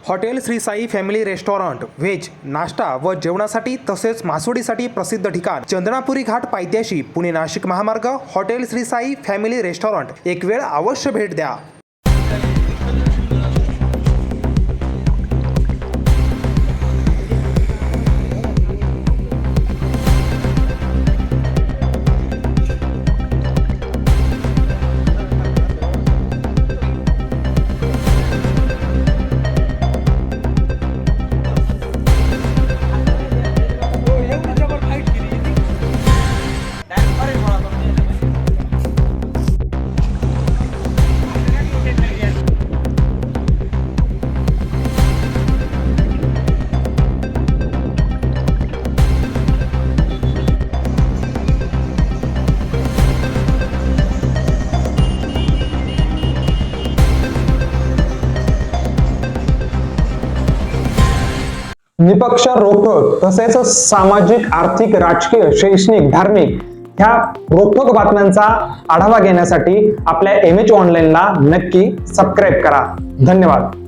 Hotel Shri Sai family restaurant veg नाश्ता व जेवणासाठी तसेच मासोळीसाठी प्रसिद्ध ठिकाण चंदनापुरी घाट पायथ्याशी पुणे नाशिक महामार्ग hotel Shri Sai family restaurant एक वेळ अवश्य भेट द्या। निपक्ष रोखोक तसेच सामाजिक, आर्थिक, राजकीय, शैक्षणिक, धार्मिक ह्या रोखोक बातम्यांचा आढावा घेण्यासाठी आपल्या MH ऑनलाईनला नक्की सबस्क्राईब करा। धन्यवाद।